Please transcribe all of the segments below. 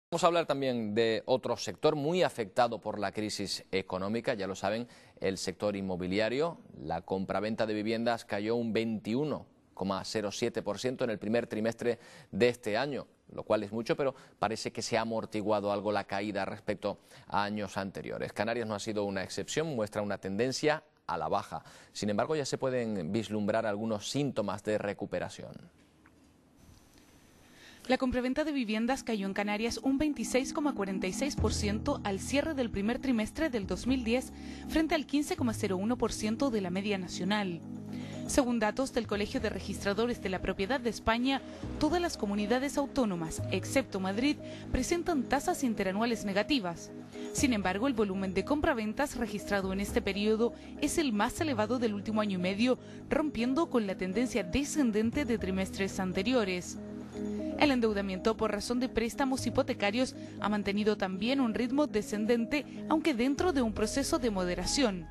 Vamos a hablar también de otro sector muy afectado por la crisis económica, ya lo saben, el sector inmobiliario. La compraventa de viviendas cayó un 21,07% en el primer trimestre de este año, lo cual es mucho, pero parece que se ha amortiguado algo la caída respecto a años anteriores. Canarias no ha sido una excepción, muestra una tendencia a la baja. Sin embargo, ya se pueden vislumbrar algunos síntomas de recuperación. La compraventa de viviendas cayó en Canarias un 26,46% al cierre del primer trimestre del 2010 frente al 15,01% de la media nacional. Según datos del Colegio de Registradores de la Propiedad de España, todas las comunidades autónomas, excepto Madrid, presentan tasas interanuales negativas. Sin embargo, el volumen de compraventas registrado en este periodo es el más elevado del último año y medio, rompiendo con la tendencia descendente de trimestres anteriores. El endeudamiento por razón de préstamos hipotecarios ha mantenido también un ritmo descendente, aunque dentro de un proceso de moderación.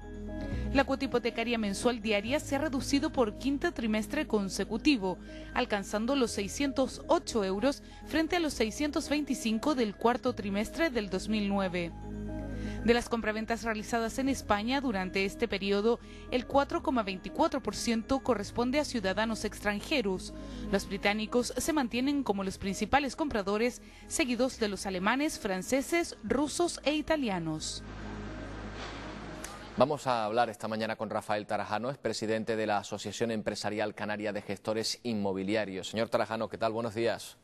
La cuota hipotecaria mensual diaria se ha reducido por quinto trimestre consecutivo, alcanzando los 608 euros frente a los 625 del cuarto trimestre del 2009. De las compraventas realizadas en España durante este periodo, el 4,24% corresponde a ciudadanos extranjeros. Los británicos se mantienen como los principales compradores, seguidos de los alemanes, franceses, rusos e italianos. Vamos a hablar esta mañana con Rafael Tarajano, es presidente de la Asociación Empresarial Canaria de Gestores Inmobiliarios. Señor Tarajano, ¿qué tal? Buenos días.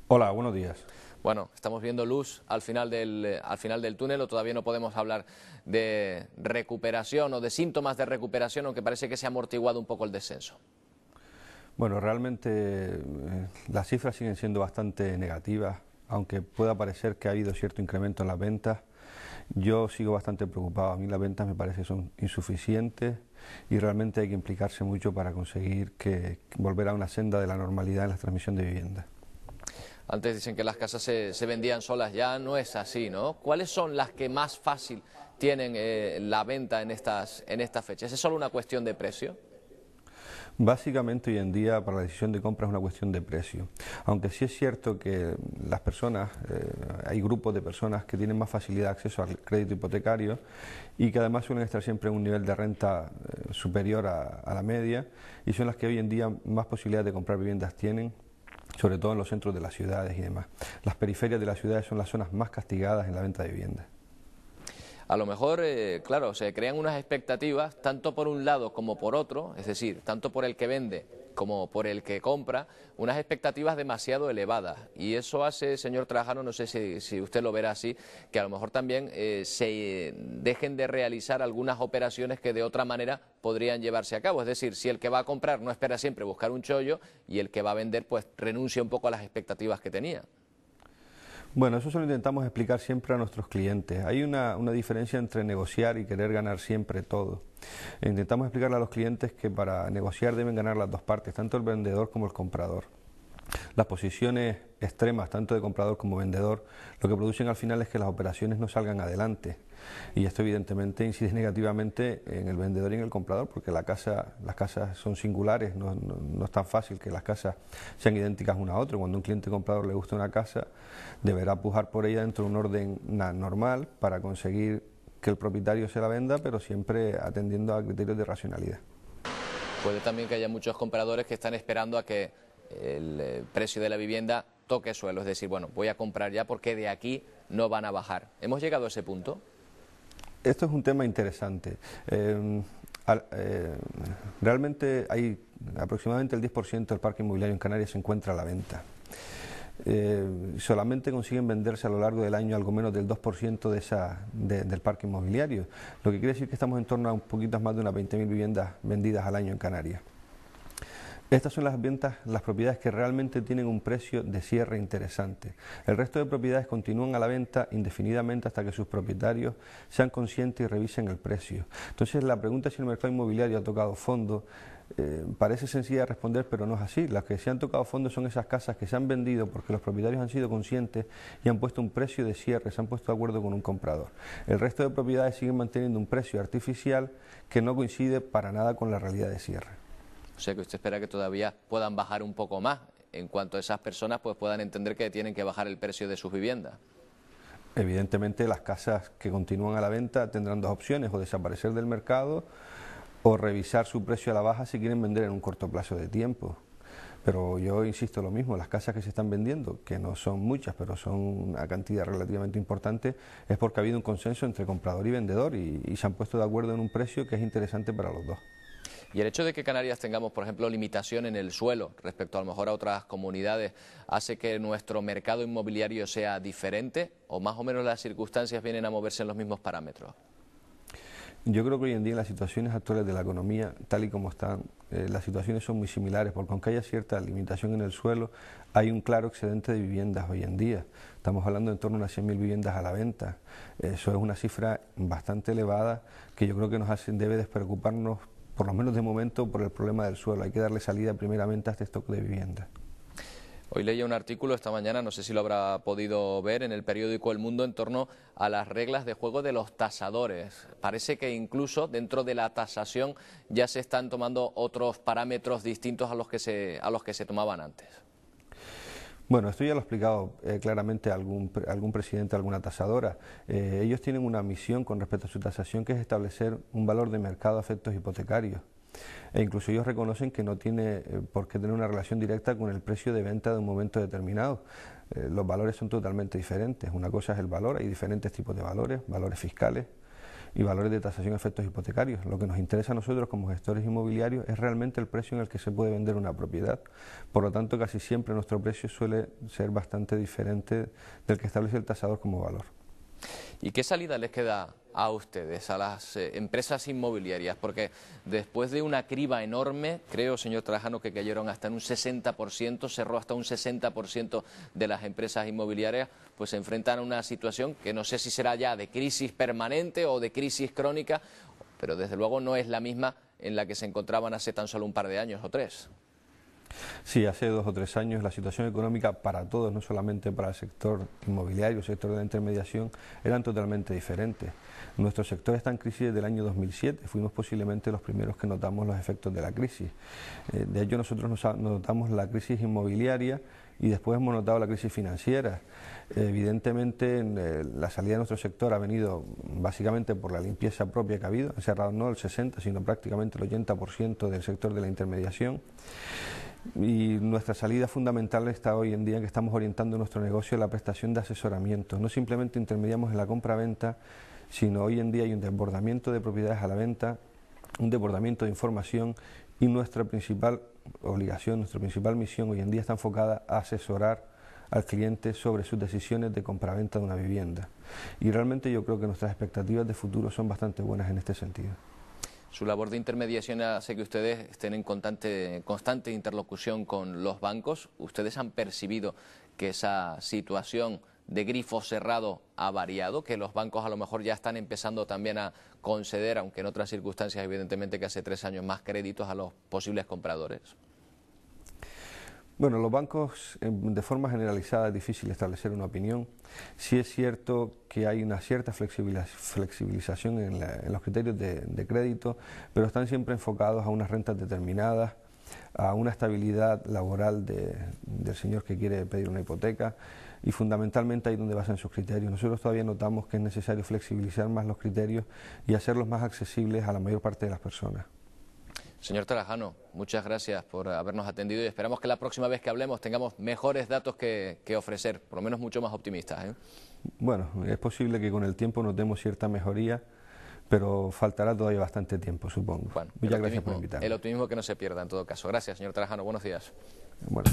Hola, buenos días. Bueno, estamos viendo luz al final del túnel, o todavía no podemos hablar de recuperación o de síntomas de recuperación, aunque parece que se ha amortiguado un poco el descenso. Bueno, realmente las cifras siguen siendo bastante negativas, aunque pueda parecer que ha habido cierto incremento en las ventas. Yo sigo bastante preocupado, a mí las ventas me parece que son insuficientes y realmente hay que implicarse mucho para conseguir volver a una senda de la normalidad en la transmisión de viviendas. Antes dicen que las casas se vendían solas, ya no es así, ¿no? ¿Cuáles son las que más fácil tienen la venta en estas fechas? ¿Es solo una cuestión de precio? Básicamente hoy en día para la decisión de compra es una cuestión de precio, aunque sí es cierto que las personas, hay grupos de personas que tienen más facilidad de acceso al crédito hipotecario y que además suelen estar siempre en un nivel de renta superior a la media y son las que hoy en día más posibilidades de comprar viviendas tienen, sobre todo en los centros de las ciudades y demás. Las periferias de las ciudades son las zonas más castigadas en la venta de viviendas. A lo mejor, claro, se crean unas expectativas, tanto por un lado como por otro, es decir, tanto por el que vende como por el que compra, unas expectativas demasiado elevadas. Y eso hace, señor Tarajano, no sé si usted lo verá así, que a lo mejor también se dejen de realizar algunas operaciones que de otra manera podrían llevarse a cabo. Es decir, si el que va a comprar no espera siempre buscar un chollo y el que va a vender pues renuncia un poco a las expectativas que tenía. Bueno, eso se lo intentamos explicar siempre a nuestros clientes. Hay una diferencia entre negociar y querer ganar siempre todo. Intentamos explicarle a los clientes que para negociar deben ganar las dos partes, tanto el vendedor como el comprador. Las posiciones extremas, tanto de comprador como vendedor, lo que producen al final es que las operaciones no salgan adelante. Y esto evidentemente incide negativamente en el vendedor y en el comprador, porque las casas son singulares, no es tan fácil que las casas sean idénticas una a otra. Cuando a un cliente comprador le gusta una casa, deberá pujar por ella dentro de un orden normal para conseguir que el propietario se la venda, pero siempre atendiendo a criterios de racionalidad. Puede también que haya muchos compradores que están esperando a que el precio de la vivienda toque suelo, es decir, bueno, voy a comprar ya porque de aquí no van a bajar. ¿Hemos llegado a ese punto? Esto es un tema interesante. Realmente hay aproximadamente el 10% del parque inmobiliario en Canarias se encuentra a la venta. Solamente consiguen venderse a lo largo del año algo menos del 2% del parque inmobiliario, lo que quiere decir que estamos en torno a un poquito más de unas 20.000 viviendas vendidas al año en Canarias. Estas son las propiedades que realmente tienen un precio de cierre interesante. El resto de propiedades continúan a la venta indefinidamente hasta que sus propietarios sean conscientes y revisen el precio. Entonces la pregunta si el mercado inmobiliario ha tocado fondo parece sencilla de responder, pero no es así. Las que se han tocado fondo son esas casas que se han vendido porque los propietarios han sido conscientes y han puesto un precio de cierre, se han puesto de acuerdo con un comprador. El resto de propiedades siguen manteniendo un precio artificial que no coincide para nada con la realidad de cierre. O sea que usted espera que todavía puedan bajar un poco más en cuanto esas personas pues puedan entender que tienen que bajar el precio de sus viviendas. Evidentemente las casas que continúan a la venta tendrán dos opciones: o desaparecer del mercado o revisar su precio a la baja si quieren vender en un corto plazo de tiempo. Pero yo insisto lo mismo, las casas que se están vendiendo, que no son muchas, pero son una cantidad relativamente importante, es porque ha habido un consenso entre comprador y vendedor y se han puesto de acuerdo en un precio que es interesante para los dos. Y el hecho de que Canarias tengamos, por ejemplo, limitación en el suelo respecto a lo mejor a otras comunidades, ¿hace que nuestro mercado inmobiliario sea diferente o más o menos las circunstancias vienen a moverse en los mismos parámetros? Yo creo que hoy en día en las situaciones actuales de la economía, tal y como están, las situaciones son muy similares, porque aunque haya cierta limitación en el suelo, hay un claro excedente de viviendas hoy en día. Estamos hablando de en torno a unas 100.000 viviendas a la venta. Eso es una cifra bastante elevada que yo creo que debe despreocuparnos, por lo menos de momento, por el problema del suelo. Hay que darle salida primeramente a este stock de viviendas. Hoy leía un artículo esta mañana, no sé si lo habrá podido ver, en el periódico El Mundo en torno a las reglas de juego de los tasadores. Parece que incluso dentro de la tasación ya se están tomando otros parámetros distintos a los que se tomaban antes. Bueno, esto ya lo ha explicado claramente algún presidente de alguna tasadora. Ellos tienen una misión con respecto a su tasación, que es establecer un valor de mercado a efectos hipotecarios. E incluso ellos reconocen que no tiene por qué tener una relación directa con el precio de venta de un momento determinado. Los valores son totalmente diferentes. Una cosa es el valor, hay diferentes tipos de valores, valores fiscales y valores de tasación a efectos hipotecarios. Lo que nos interesa a nosotros como gestores inmobiliarios es realmente el precio en el que se puede vender una propiedad. Por lo tanto, casi siempre nuestro precio suele ser bastante diferente del que establece el tasador como valor. ¿Y qué salida les queda a ustedes, a las empresas inmobiliarias? Porque después de una criba enorme, creo, señor Trajano, que cayeron hasta en un 60%, cerró hasta un 60% de las empresas inmobiliarias, pues se enfrentan a una situación que no sé si será ya de crisis permanente o de crisis crónica, pero desde luego no es la misma en la que se encontraban hace tan solo un par de años o 3. Sí, hace 2 o 3 años la situación económica para todos, no solamente para el sector inmobiliario, el sector de la intermediación, eran totalmente diferentes. Nuestro sector está en crisis desde el año 2007, fuimos posiblemente los primeros que notamos los efectos de la crisis. De hecho, nosotros notamos la crisis inmobiliaria y después hemos notado la crisis financiera. Evidentemente, la salida de nuestro sector ha venido básicamente por la limpieza propia que ha habido, han cerrado no el 60, sino prácticamente el 80% del sector de la intermediación. Y nuestra salida fundamental está hoy en día en que estamos orientando nuestro negocio a la prestación de asesoramiento. No simplemente intermediamos en la compra-venta, sino hoy en día hay un desbordamiento de propiedades a la venta, un desbordamiento de información, y nuestra principal obligación, nuestra principal misión hoy en día está enfocada a asesorar al cliente sobre sus decisiones de compra-venta de una vivienda. Y realmente yo creo que nuestras expectativas de futuro son bastante buenas en este sentido. Su labor de intermediación hace que ustedes estén en constante interlocución con los bancos. ¿Ustedes han percibido que esa situación de grifo cerrado ha variado, que los bancos a lo mejor ya están empezando también a conceder, aunque en otras circunstancias evidentemente que hace 3 años, más créditos a los posibles compradores? Bueno, los bancos, de forma generalizada, es difícil establecer una opinión. Sí es cierto que hay una cierta flexibilización en los criterios de crédito, pero están siempre enfocados a unas rentas determinadas, a una estabilidad laboral del señor que quiere pedir una hipoteca, y fundamentalmente ahí donde basan sus criterios. Nosotros todavía notamos que es necesario flexibilizar más los criterios y hacerlos más accesibles a la mayor parte de las personas. Señor Trajano, muchas gracias por habernos atendido y esperamos que la próxima vez que hablemos tengamos mejores datos que ofrecer, por lo menos mucho más optimistas, ¿eh? Bueno, es posible que con el tiempo notemos cierta mejoría, pero faltará todavía bastante tiempo, supongo. Bueno, muchas gracias por invitarme. El optimismo que no se pierda en todo caso. Gracias, señor Trajano. Buenos días. Bueno.